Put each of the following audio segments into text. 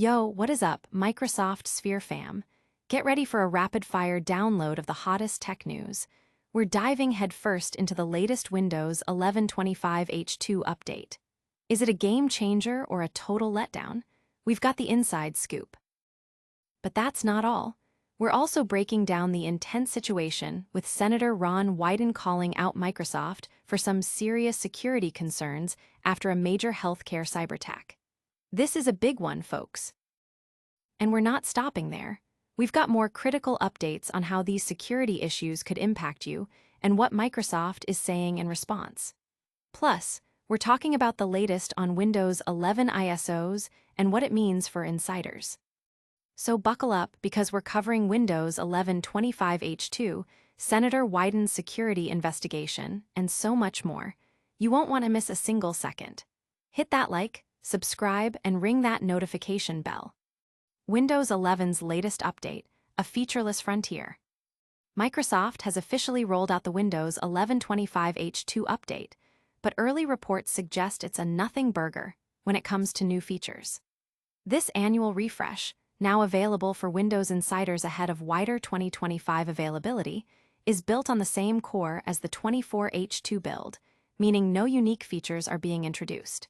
Yo, what is up, Microsoft Sphere fam? Get ready for a rapid-fire download of the hottest tech news. We're diving headfirst into the latest Windows 11 25H2 update. Is it a game changer or a total letdown? We've got the inside scoop. But that's not all. We're also breaking down the intense situation with Senator Ron Wyden calling out Microsoft for some serious security concerns after a major healthcare cyberattack. This is a big one, folks. And we're not stopping there. We've got more critical updates on how these security issues could impact you and what Microsoft is saying in response. Plus, we're talking about the latest on Windows 11 ISOs and what it means for insiders. So buckle up because we're covering Windows 11 25H2, Senator Wyden's security investigation, and so much more. You won't want to miss a single second. Hit that like, subscribe, and ring that notification bell. Windows 11's latest update, a featureless frontier. Microsoft has officially rolled out the Windows 11 25H2 update, but early reports suggest it's a nothing burger when it comes to new features. This annual refresh, now available for Windows insiders ahead of wider 2025 availability, is built on the same core as the 24H2 build, meaning no unique features are being introduced.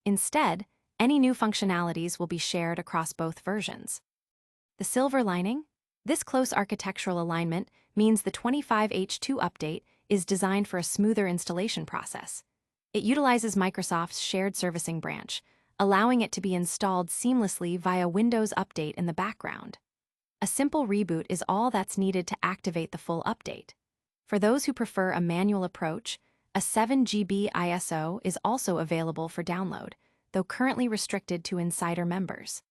Instead, any new functionalities will be shared across both versions. The silver lining? This close architectural alignment means the 25H2 update is designed for a smoother installation process. It utilizes Microsoft's shared servicing branch, allowing it to be installed seamlessly via Windows Update in the background. A simple reboot is all that's needed to activate the full update. For those who prefer a manual approach, a 7 GB ISO is also available for download, though currently restricted to insider members.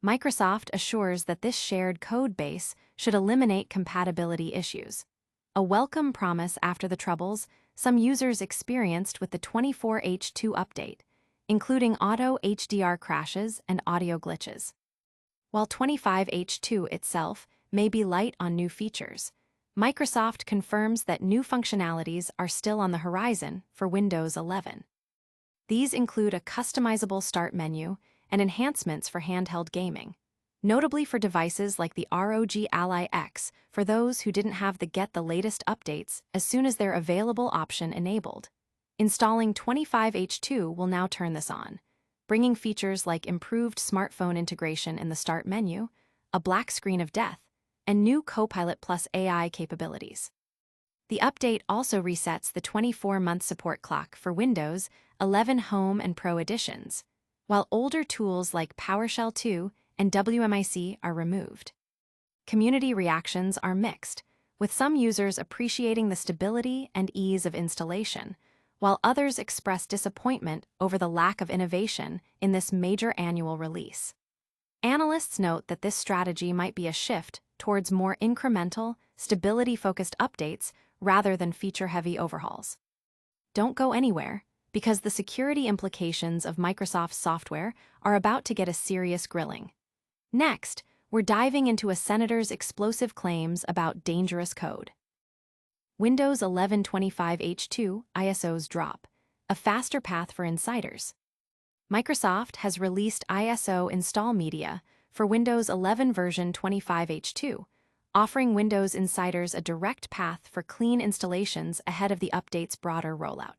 Microsoft assures that this shared code base should eliminate compatibility issues. A welcome promise after the troubles some users experienced with the 24H2 update, including auto HDR crashes and audio glitches. While 25H2 itself may be light on new features, Microsoft confirms that new functionalities are still on the horizon for Windows 11. These include a customizable start menu and enhancements for handheld gaming, notably for devices like the ROG Ally X for those who didn't have the Get the Latest updates as soon as their available option enabled. Installing 25H2 will now turn this on, bringing features like improved smartphone integration in the start menu, a black screen of death, and new Copilot Plus AI capabilities. The update also resets the 24-month support clock for Windows 11 Home and Pro editions, while older tools like PowerShell 2 and WMIC are removed. Community reactions are mixed, with some users appreciating the stability and ease of installation, while others express disappointment over the lack of innovation in this major annual release. Analysts note that this strategy might be a shift towards more incremental, stability-focused updates rather than feature-heavy overhauls. Don't go anywhere, because the security implications of Microsoft's software are about to get a serious grilling. Next, we're diving into a senator's explosive claims about dangerous code. Windows 11 25H2 ISOs drop, a faster path for insiders. Microsoft has released ISO install media for Windows 11 version 25H2, offering Windows insiders a direct path for clean installations ahead of the update's broader rollout.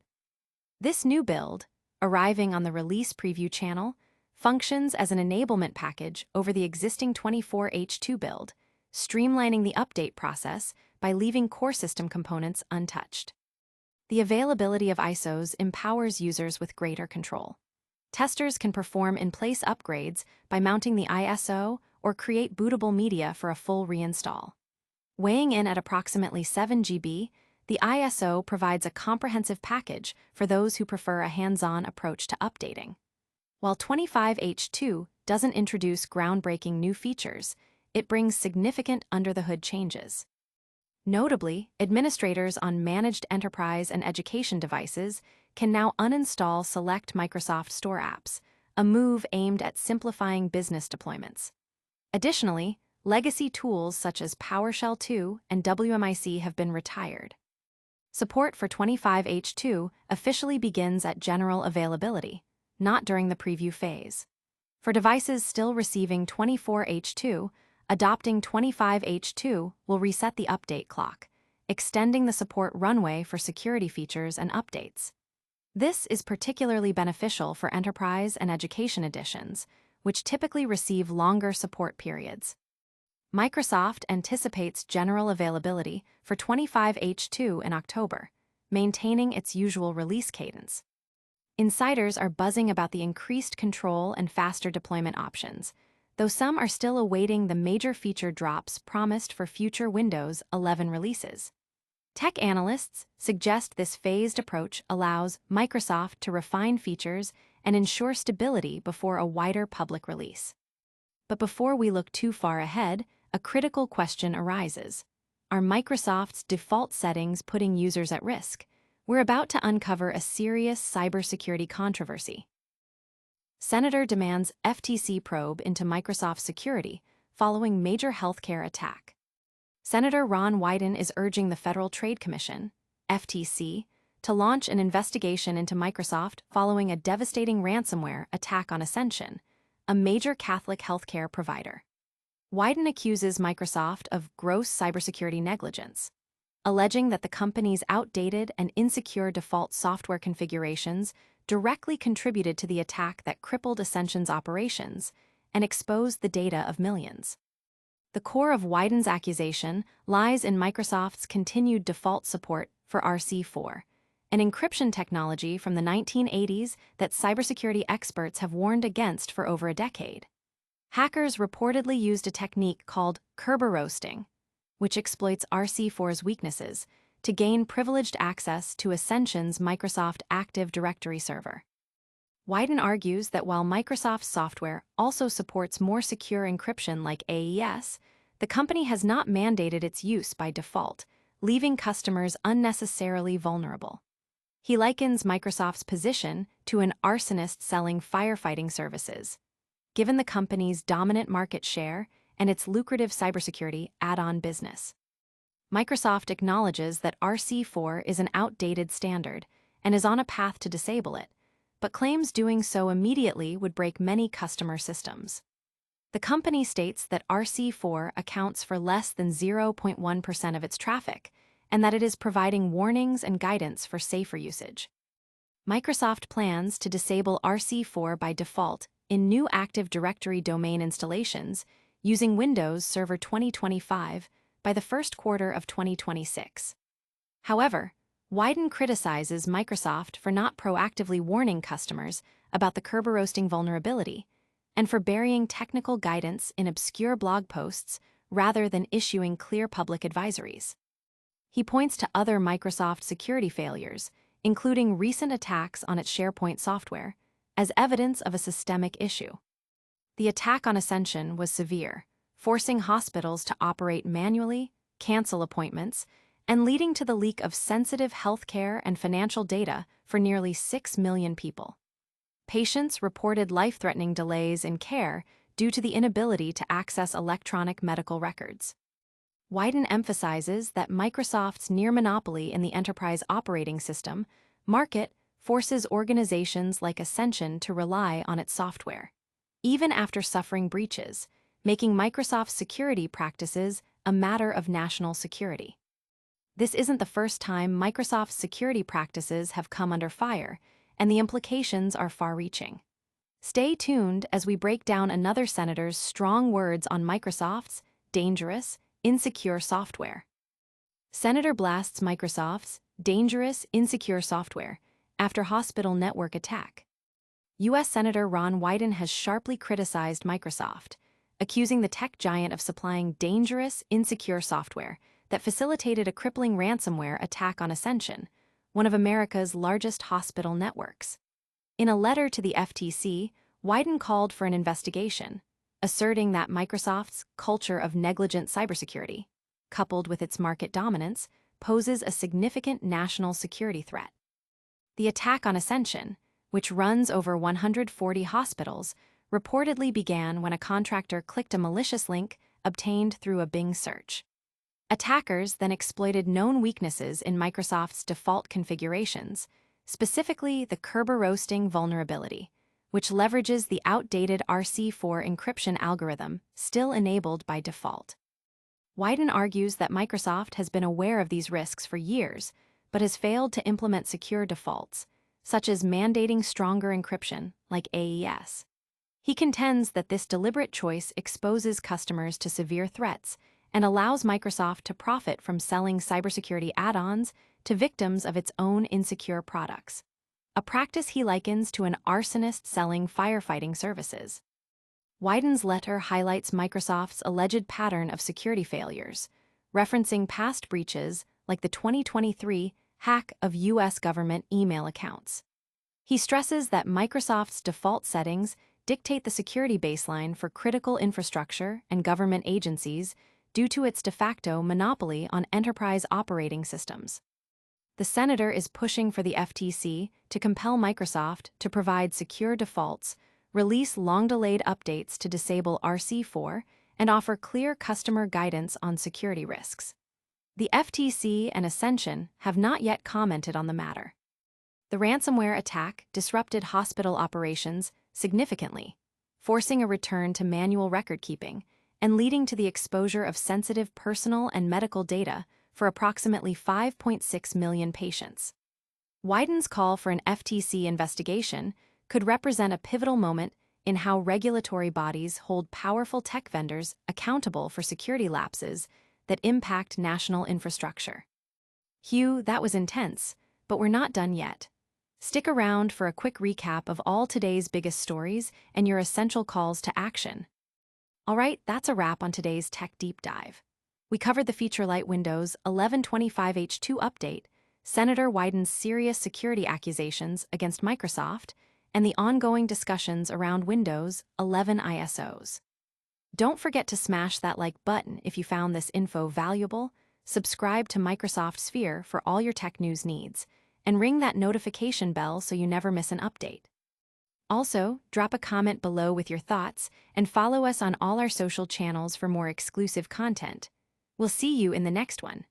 This new build, arriving on the release preview channel, functions as an enablement package over the existing 24H2 build, streamlining the update process by leaving core system components untouched. The availability of ISOs empowers users with greater control. Testers can perform in-place upgrades by mounting the ISO or create bootable media for a full reinstall. Weighing in at approximately 7 GB, the ISO provides a comprehensive package for those who prefer a hands-on approach to updating. While 25H2 doesn't introduce groundbreaking new features, it brings significant under-the-hood changes. Notably, administrators on managed enterprise and education devices can now uninstall select Microsoft Store apps, a move aimed at simplifying business deployments. Additionally, legacy tools such as PowerShell 2 and WMIC have been retired. Support for 25H2 officially begins at general availability, not during the preview phase. For devices still receiving 24H2, adopting 25H2 will reset the update clock, extending the support runway for security features and updates. This is particularly beneficial for enterprise and education editions, which typically receive longer support periods. Microsoft anticipates general availability for 25H2 in October, maintaining its usual release cadence. Insiders are buzzing about the increased control and faster deployment options, though some are still awaiting the major feature drops promised for future Windows 11 releases. Tech analysts suggest this phased approach allows Microsoft to refine features and ensure stability before a wider public release. But before we look too far ahead, a critical question arises. Are Microsoft's default settings putting users at risk? We're about to uncover a serious cybersecurity controversy. Senator demands FTC probe into Microsoft security following major healthcare attack. Senator Ron Wyden is urging the Federal Trade Commission, FTC, to launch an investigation into Microsoft following a devastating ransomware attack on Ascension, a major Catholic healthcare provider. Wyden accuses Microsoft of gross cybersecurity negligence, alleging that the company's outdated and insecure default software configurations directly contributed to the attack that crippled Ascension's operations and exposed the data of millions. The core of Wyden's accusation lies in Microsoft's continued default support for RC4, an encryption technology from the 1980s that cybersecurity experts have warned against for over a decade. Hackers reportedly used a technique called Kerberoasting, which exploits RC4's weaknesses, to gain privileged access to Ascension's Microsoft Active Directory server. Wyden argues that while Microsoft's software also supports more secure encryption like AES, the company has not mandated its use by default, leaving customers unnecessarily vulnerable. He likens Microsoft's position to an arsonist selling firefighting services, given the company's dominant market share and its lucrative cybersecurity add-on business. Microsoft acknowledges that RC4 is an outdated standard and is on a path to disable it, but claims doing so immediately would break many customer systems. The company states that RC4 accounts for less than 0.1% of its traffic, and that it is providing warnings and guidance for safer usage. Microsoft plans to disable RC4 by default in new Active Directory domain installations using Windows Server 2025 by the first quarter of 2026. However, Wyden criticizes Microsoft for not proactively warning customers about the Kerberoasting vulnerability and for burying technical guidance in obscure blog posts rather than issuing clear public advisories. He points to other Microsoft security failures, including recent attacks on its SharePoint software, as evidence of a systemic issue. The attack on Ascension was severe, forcing hospitals to operate manually, cancel appointments, and leading to the leak of sensitive healthcare and financial data for nearly 6 million people. Patients reported life-threatening delays in care due to the inability to access electronic medical records. Wyden emphasizes that Microsoft's near monopoly in the enterprise operating system market forces organizations like Ascension to rely on its software, even after suffering breaches, making Microsoft's security practices a matter of national security. This isn't the first time Microsoft's security practices have come under fire, and the implications are far-reaching. Stay tuned as we break down another senator's strong words on Microsoft's dangerous, insecure software. Senator blasts Microsoft's dangerous, insecure software after hospital network attack. U.S. Senator Ron Wyden has sharply criticized Microsoft, accusing the tech giant of supplying dangerous, insecure software that facilitated a crippling ransomware attack on Ascension, one of America's largest hospital networks. In a letter to the FTC, Wyden called for an investigation, asserting that Microsoft's culture of negligent cybersecurity, coupled with its market dominance, poses a significant national security threat. The attack on Ascension, which runs over 140 hospitals, reportedly began when a contractor clicked a malicious link obtained through a Bing search. Attackers then exploited known weaknesses in Microsoft's default configurations, specifically the Kerberoasting vulnerability, which leverages the outdated RC4 encryption algorithm still enabled by default. Wyden argues that Microsoft has been aware of these risks for years, but has failed to implement secure defaults, such as mandating stronger encryption, like AES. He contends that this deliberate choice exposes customers to severe threats and allows Microsoft to profit from selling cybersecurity add-ons to victims of its own insecure products, a practice he likens to an arsonist selling firefighting services. Wyden's letter highlights Microsoft's alleged pattern of security failures, referencing past breaches like the 2023 hack of U.S. government email accounts. He stresses that Microsoft's default settings dictate the security baseline for critical infrastructure and government agencies due to its de facto monopoly on enterprise operating systems. The senator is pushing for the FTC to compel Microsoft to provide secure defaults, release long-delayed updates to disable RC4, and offer clear customer guidance on security risks. The FTC and Ascension have not yet commented on the matter. The ransomware attack disrupted hospital operations significantly, forcing a return to manual record-keeping and leading to the exposure of sensitive personal and medical data for approximately 5.6 million patients. Wyden's call for an FTC investigation could represent a pivotal moment in how regulatory bodies hold powerful tech vendors accountable for security lapses that impact national infrastructure. Hugh, that was intense, but we're not done yet. Stick around for a quick recap of all today's biggest stories and your essential calls to action. All right, that's a wrap on today's Tech Deep Dive. We covered the feature light Windows 1125H2 update, Senator Wyden's serious security accusations against Microsoft, and the ongoing discussions around Windows 11 ISOs. Don't forget to smash that like button if you found this info valuable, subscribe to Microsoft Sphere for all your tech news needs, and ring that notification bell so you never miss an update. Also, drop a comment below with your thoughts and follow us on all our social channels for more exclusive content. We'll see you in the next one.